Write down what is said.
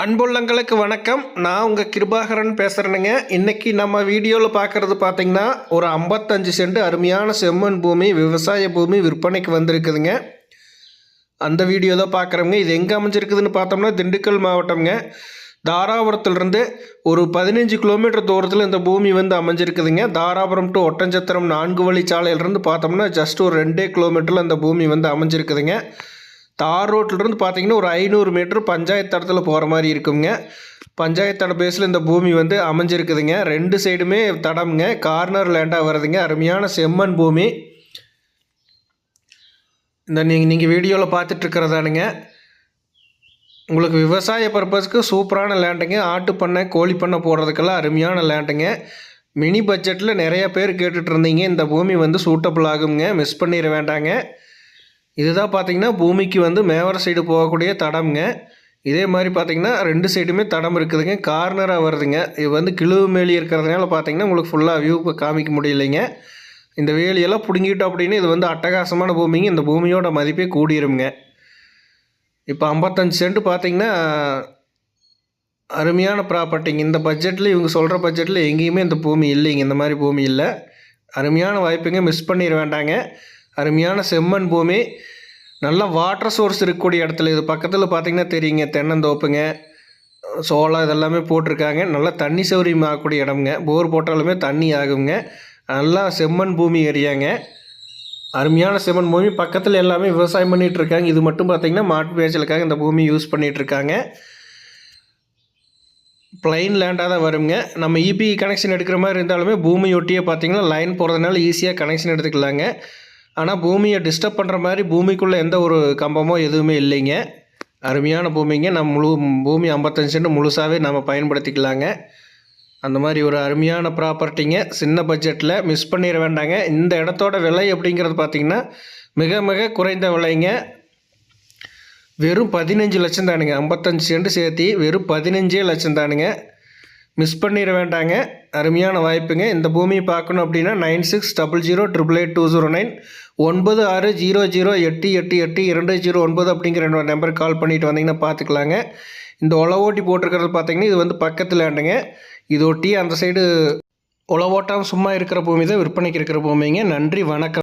அன்புள்ளங்களுக்கு வணக்கம். நான் உங்கள் கிருபாகரன் பேசுகிறேனுங்க. இன்றைக்கி நம்ம வீடியோவில் பார்க்குறது பார்த்திங்கன்னா ஒரு 55 சென்ட் அருமையான செம்மண் பூமி, விவசாய பூமி விற்பனைக்கு வந்திருக்குதுங்க. அந்த வீடியோ தான் பார்க்குறோங்க. இது எங்கே அமைஞ்சிருக்குதுன்னு பார்த்தோம்னா திண்டுக்கல் மாவட்டம்ங்க. தாராபுரத்துலேருந்து ஒரு 15 கிலோமீட்டர் தூரத்தில் இந்த பூமி வந்து அமைஞ்சிருக்குதுங்க. தாராபுரம் டு ஒட்டஞ்சத்திரம் 4 வழி சாலையிலேருந்து பார்த்தோம்னா ஜஸ்ட் ஒரு 2 கிலோமீட்டரில் அந்த பூமி வந்து அமைஞ்சிருக்குதுங்க. தார் ரோட்டிலிருந்து பார்த்தீங்கன்னா ஒரு 500 மீட்டர் பஞ்சாயத்து தடத்தில் போகிற மாதிரி இருக்குங்க. பஞ்சாயத்து தட பேஸில் இந்த பூமி வந்து அமைஞ்சிருக்குதுங்க. 2 சைடுமே தடம்ங்க, கார்னர் லேண்டாக வருதுங்க. அருமையான செம்மண் பூமி. இந்த நீங்கள் வீடியோவில் பார்த்துட்ருக்கிறதானுங்க. உங்களுக்கு விவசாய பர்பஸ்க்கு சூப்பரான லேண்டுங்க. ஆட்டு பண்ணை, கோழி பண்ணை போடுறதுக்கெல்லாம் அருமையான லேண்டுங்க. மினி பட்ஜெட்டில் நிறைய பேர் கேட்டுட்டு இருந்தீங்க. இந்த பூமி வந்து சூட்டபிள் ஆகுங்க, மிஸ் பண்ணிட வேண்டாங்க. இதுதான் பார்த்திங்கன்னா பூமிக்கு வந்து மேவர சைடு போகக்கூடிய தடம்ங்க. இதே மாதிரி பார்த்திங்கன்னா 2 சைடுமே தடம் இருக்குதுங்க, கார்னராக வருதுங்க. இது வந்து கிழுவு மேலி இருக்கிறதுனால பார்த்திங்கன்னா உங்களுக்கு ஃபுல்லாக வியூ காமிக்க முடியலைங்க. இந்த வேலியெல்லாம் பிடுங்கிட்டோம் அப்படின்னு இது வந்து அட்டகாசமான பூமிங்க. இந்த பூமியோட மதிப்பே கூடிருங்க. இப்போ 55 சென்ட் பார்த்திங்கன்னா அருமையான ப்ராப்பர்ட்டிங்க. இந்த பட்ஜெட்டில் இவங்க சொல்கிற பட்ஜெட்டில் எங்கேயுமே இந்த பூமி இல்லைங்க. இந்த மாதிரி பூமி இல்லை. அருமையான வாய்ப்புங்க, மிஸ் பண்ணிட வேண்டாங்க. அருமையான செம்மண் பூமி, நல்ல வாட்டர் சோர்ஸ் இருக்கக்கூடிய இடத்துல. இது பக்கத்தில் பார்த்திங்கன்னா தெரியுங்க, தென்னந்தோப்புங்க, சோளம் இதெல்லாமே போட்டிருக்காங்க. நல்லா தண்ணி சௌகரியம் ஆகக்கூடிய இடம்ங்க. போர் போட்டாலுமே தண்ணி ஆகுங்க. நல்லா செம்மண் பூமி ஏரியாங்க. அருமையான செம்மண் பூமி. பக்கத்தில் எல்லாமே விவசாயம் பண்ணிகிட்ருக்காங்க. இது மட்டும் பார்த்திங்கன்னா மாட்டு மேய்ச்சலுக்காக இந்த பூமி யூஸ் பண்ணிகிட்ருக்காங்க. பிளைன் லேண்டாக தான் வருங்க. நம்ம இபி கனெக்ஷன் எடுக்கிற மாதிரி இருந்தாலுமே பூமியொட்டியே பார்த்திங்கன்னா லைன் போகிறதுனால ஈஸியாக கனெக்ஷன் எடுத்துக்கலாங்க. ஆனால் பூமியை டிஸ்டர்ப் பண்ணுற மாதிரி பூமிக்குள்ளே எந்த ஒரு கம்பமோ எதுவுமே இல்லைங்க. அருமையான பூமிங்க. நம்ம பூமி 55 சென்ட் முழுசாகவே நம்ம பயன்படுத்திக்கலாங்க. அந்த மாதிரி ஒரு அருமையான ப்ராப்பர்ட்டிங்க. சின்ன பட்ஜெட்டில் மிஸ் பண்ணிட வேண்டாங்க. இந்த இடத்தோட விலை அப்படிங்கிறது பார்த்திங்கன்னா மிக மிக குறைந்த விலைங்க. வெறும் 15 லட்சம் தானுங்க. 55 சென்ட் சேர்த்தி வெறும் 15 லட்சம் தானுங்க. மிஸ் பண்ணிட வேண்டாங்க. அருமையான வாய்ப்புங்க. இந்த பூமியை பார்க்கணும் அப்படின்னா 9600888209 9600888209 அப்படிங்கிற நம்பருக்கு கால் பண்ணிவிட்டு வந்தீங்கன்னா பார்த்துக்கலாங்க. இந்த உழவோட்டி போட்டிருக்கிறது பார்த்தீங்கன்னா இது வந்து பக்கத்தில் லேண்டுங்க. இது ஒட்டி அந்த சைடு உழவோட்டாமல் சும்மா இருக்கிற பூமி தான் விற்பனைக்கு இருக்கிற பூமிங்க. நன்றி, வணக்கம்.